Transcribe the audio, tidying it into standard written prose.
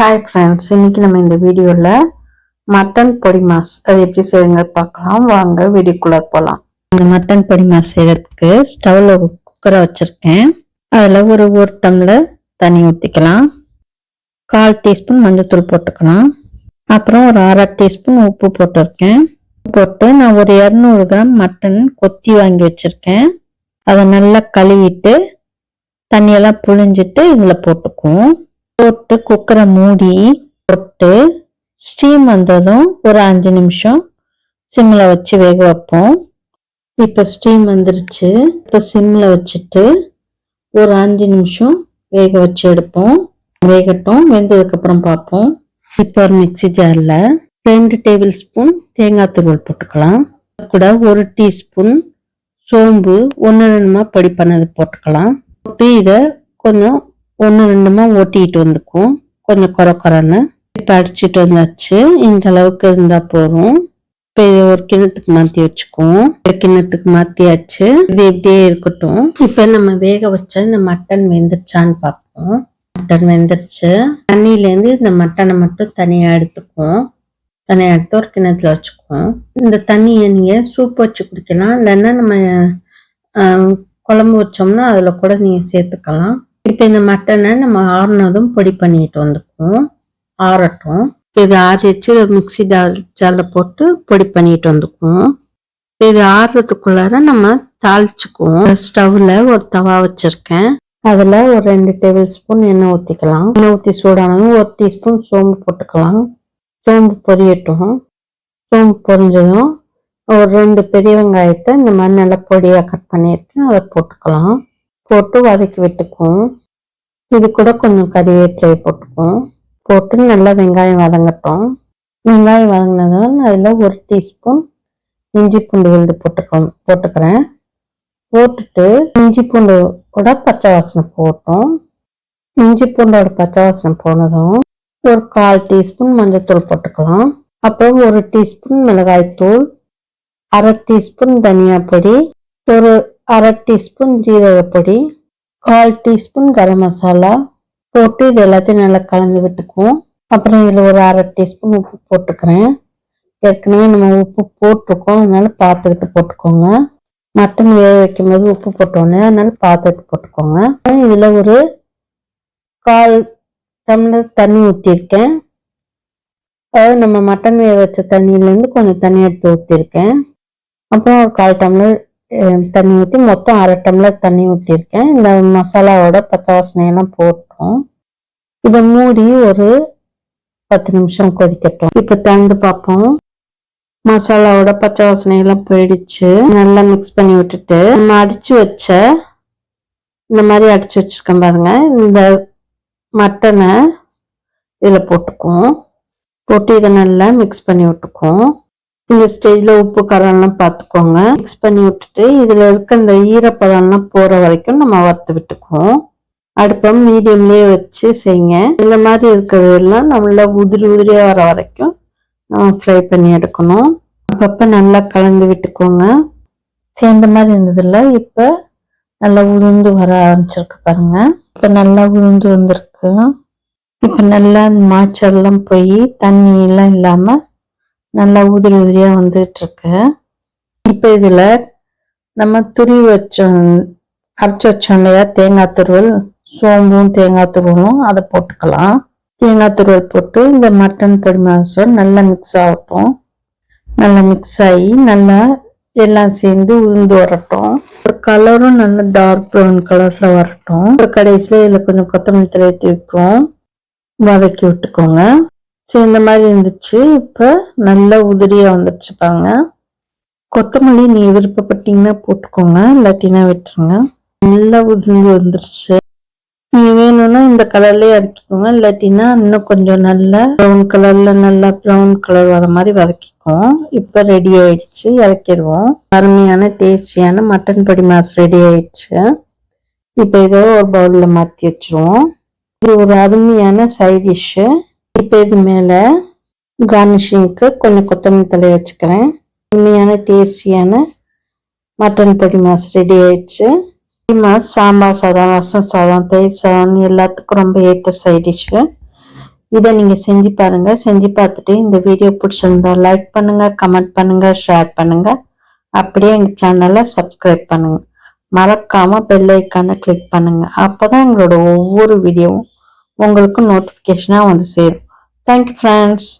Hi friends, இன்னைக்கு நம்ம இந்த வீடியோவில் மட்டன் பொடி மாஸ் அது எப்படி செய்யுங்க பார்க்கலாம். வாங்க வீடியோக்குள்ளே போகலாம். இந்த மட்டன் பொடி மாஸ் செய்யறதுக்கு ஸ்டவ்வில் குக்கரை வச்சுருக்கேன். அதில் ஒரு டம்ளர் தண்ணி ஊற்றிக்கலாம். 1/4 டீஸ்பூன் மஞ்சள்தூள் போட்டுக்கலாம். அப்புறம் ஒரு 1/2 டீஸ்பூன் உப்பு போட்டிருக்கேன். போட்டு நான் ஒரு 200 கிராம் மட்டன் கொத்தி வாங்கி வச்சுருக்கேன். அதை நல்லா கழுவிட்டு தண்ணியெல்லாம் புழிஞ்சிட்டு இதில் போட்டுக்குவோம். போட்டு குக்கரை மூடி போட்டு ஸ்டீம் வந்ததும் ஒரு 5 நிமிஷம் சிம்ல வச்சு வேக வைப்போம். இப்போ ஸ்டீம் வந்துருச்சு. இப்போ சிம்ல வச்சுட்டு ஒரு 5 நிமிஷம் வேக வச்சு எடுப்போம். வேகட்டும். வெந்ததுக்கு அப்புறம் பார்ப்போம். இப்போ ஒரு மிக்சி ஜார்ல 2 டேபிள் ஸ்பூன் தேங்காய் துருவல் போட்டுக்கலாம். கூட 1 டீஸ்பூன் சோம்பு 1-2 பொடி பண்ணது போட்டுக்கலாம். போட்டு இதை கொஞ்சம் 1-2 ஓட்டிட்டு வந்துக்கும். கொஞ்சம் குறன்னு இப்போ அடிச்சுட்டு வந்தாச்சு. இந்த அளவுக்கு இருந்தா போதும். இப்போ இதை ஒரு கிண்ணத்துக்கு மாற்றி வச்சுக்குவோம். கிண்ணத்துக்கு மாற்றியாச்சு. இது இப்படியே இருக்கட்டும். இப்போ நம்ம வேக வச்ச இந்த மட்டன் வெந்துருச்சான்னு பார்ப்போம். மட்டன் வெந்துருச்சு. தண்ணியிலேருந்து இந்த மட்டனை மட்டும் தனியாக எடுத்துக்குவோம். தனியாக எடுத்து ஒரு கிண்ணத்துல வச்சுக்குவோம். இந்த தண்ணியை நீங்கள் சூப் வச்சு குடிக்கலாம். இல்லைன்னா நம்ம குழம்பு வச்சோம்னா அதில் கூட நீங்கள் சேர்த்துக்கலாம். இப்போ இந்த மட்டனை நம்ம ஆறுனதும் பொடி பண்ணிட்டு வந்துக்குவோம். ஆறட்டும். இது ஆறிச்சு மிக்சி ஜாரில் போட்டு பொடி பண்ணிட்டு வந்துக்குவோம். இது ஆறுறதுக்குள்ளார நம்ம தாளிச்சுக்குவோம். ஸ்டவ்ல ஒரு தவா வச்சிருக்கேன். அதில் ஒரு 2 டேபிள் ஸ்பூன் எண்ணெய் ஊற்றிக்கலாம். எண்ணெய் ஊற்றி சூடானதும் 1 டீஸ்பூன் சோம்பு போட்டுக்கலாம். சோம்பு பொரியட்டும். சோம்பு பொரிஞ்சதும் ஒரு 2 பெரிய வெங்காயத்தை இந்த மாதிரி நல்லா பொடியாக கட் பண்ணிட்டு அதை போட்டுக்கலாம். போட்டு வதக்கி விட்டுக்குவோம். இது கூட கொஞ்சம் கறிவேப்பிலையை போட்டுக்குவோம். போட்டு நல்லா வெங்காயம் வதங்கட்டும். வெங்காயம் வதங்கினதும் அதில் 1 டீஸ்பூன் இஞ்சி பூண்டு விழுது போட்டுக்கிறேன். போட்டுட்டு இஞ்சி பூண்டோட பச்சை வாசனை போட்டோம். இஞ்சி பூண்டோட பச்சை வாசனை போனதும் ஒரு 1/4 டீஸ்பூன் மஞ்சள்தூள் போட்டுக்கலாம். அப்புறம் 1 டீஸ்பூன் மிளகாய்த்தூள், 1/2 டீஸ்பூன் தனியா பொடி, ஒரு 1/2 டீஸ்பூன் ஜீரகப்பொடி, 1/4 டீஸ்பூன் கரம் மசாலா போட்டு இது எல்லாத்தையும் நல்லா கலந்து விட்டுக்குவோம். அப்புறம் இதில் ஒரு 1/2 டீஸ்பூன் உப்பு போட்டுக்கிறேன். ஏற்கனவே நம்ம உப்பு போட்டிருக்கோம், அதனால பார்த்துக்கிட்டு போட்டுக்கோங்க. மட்டன் வேக வைக்கும் போது உப்பு போட்டோன்னே, அதனால பார்த்துட்டு போட்டுக்கோங்க. இதில் ஒரு 1/4 டம்ளர் தண்ணி ஊற்றிருக்கேன். அதாவது நம்ம மட்டன் வேக வச்ச தண்ணியிலேருந்து கொஞ்சம் தண்ணி எடுத்து ஊற்றிருக்கேன். அப்புறம் ஒரு 1/4 டம்ளர் தண்ணி ஊற்றி மொத்தம் 1/2 டம்ளர் தண்ணி ஊற்றிருக்கேன். இந்த மசாலாவோட பச்சை வாசனையெல்லாம் போட்டோம். இதை மூடி ஒரு 10 நிமிஷம் கொதிக்கட்டும். இப்போ திறந்து பார்ப்போம். மசாலாவோட பச்சை வாசனையெல்லாம் போயிடுச்சு. நல்லா மிக்ஸ் பண்ணி விட்டுட்டு நம்ம அடிச்சு வச்ச இந்த மாதிரி அடிச்சு வச்சிருக்கேன் பாருங்க, இந்த மட்டனை இதில் போட்டுக்குவோம். போட்டு இதை நல்லா மிக்ஸ் பண்ணி விட்டுக்குவோம். இந்த ஸ்டேஜ்ல உப்பு காரம்லாம் பார்த்துக்கோங்க. மிக்ஸ் பண்ணி விட்டுட்டு இதுல இருக்க இந்த ஈரப்பதம்லாம் போற வரைக்கும் நம்ம வறுத்து விட்டுக்குவோம். அடுப்பை மீடியம்லயே வச்சு செய்யுங்க. இந்த மாதிரி இருக்கிறதெல்லாம் நல்லா உதிரியா வர வரைக்கும் நம்ம ஃப்ரை பண்ணி எடுக்கணும். அப்பப்ப நல்லா கலந்து விட்டுக்கோங்க. சேர்ந்த மாதிரி இருந்ததில்ல, இப்ப நல்லா உதிர்ந்து வர ஆரம்பிச்சிருக்கு பாருங்க. இப்ப நல்லா உதிர்ந்து வந்திருக்கு. இப்ப நல்லா மாய்ச்சல்லாம் போய் தண்ணி எல்லாம் இல்லாம நல்லா உதிரியா வந்துட்டு இருக்கு. இப்ப இதுல நம்ம அரைச்சி வச்சோம் இல்லையா தேங்காய் துருவல், சோம்பும் தேங்காய் துருவலும் அதை போட்டுக்கலாம். தேங்காய் துருவல் போட்டு இந்த மட்டன் பொடி மாசம் நல்லா மிக்ஸ் ஆகட்டும். நல்லா மிக்ஸ் ஆகி நல்லா எல்லாம் சேர்ந்து உதிர்ந்து வரட்டும். ஒரு கலரும் நல்லா டார்க் ப்ரௌன் கலர்ல வரட்டும். ஒரு கடைசியில இதுல கொஞ்சம் கொத்தமல்லி தழை தூக்குவோம். வதக்கி விட்டுக்கோங்க. சரி, இந்த மாதிரி இருந்துச்சு. இப்போ நல்லா உதிரியா வந்துடுச்சு பாருங்க. கொத்தமல்லி நீங்க விருப்பப்பட்டீங்கன்னா போட்டுக்கோங்க, இல்லாட்டினா விட்டுருங்க. நல்லா உதிர்ந்து வந்துருச்சு. நீங்க வேணும்னா இந்த கலர்லயே இறக்கிக்கோங்க, இல்லாட்டினா இன்னும் கொஞ்சம் நல்லா ப்ரௌன் கலர்ல நல்லா ப்ரௌன் கலர் வர மாதிரி வதக்கிக்குவோம். இப்போ ரெடி ஆயிடுச்சு, இறக்கிடுவோம். அருமையான டேஸ்டியான மட்டன் பொடி மாஸ் ரெடி ஆயிடுச்சு. இப்போ இதை ஒரு பவுல்ல மாற்றி வச்சிருவோம். இது ஒரு அருமையான சைட் டிஷ்ஷு. இப்போ இது மேல கார்னிஷிங்க்கு கொஞ்சம் கொத்தமல்லி தழை வச்சுக்கிறேன். அருமையான டேஸ்டியான மட்டன் பொடி மாஸ் ரெடி ஆயிடுச்சு. மாஸ் சாம்பார் சாதம், ரசம் சாதம், தயிர் சாதம் எல்லாத்துக்கும் ரொம்ப ஏற்ற சைட் டிஷ்ஷு. இதை நீங்க செஞ்சு பாருங்க. செஞ்சு பார்த்துட்டு இந்த வீடியோ பிடிச்சிருந்தா லைக் பண்ணுங்க, கமெண்ட் பண்ணுங்க, ஷேர் பண்ணுங்க. அப்படியே எங்க சேனலை சப்ஸ்கிரைப் பண்ணுங்க. மறக்காம பெல் ஐக்கானை கிளிக் பண்ணுங்க. அப்பதான் எங்களோட ஒவ்வொரு வீடியோவும் உங்களுக்கு நோட்டிபிகேஷனா வந்து சேரும். Thank you friends.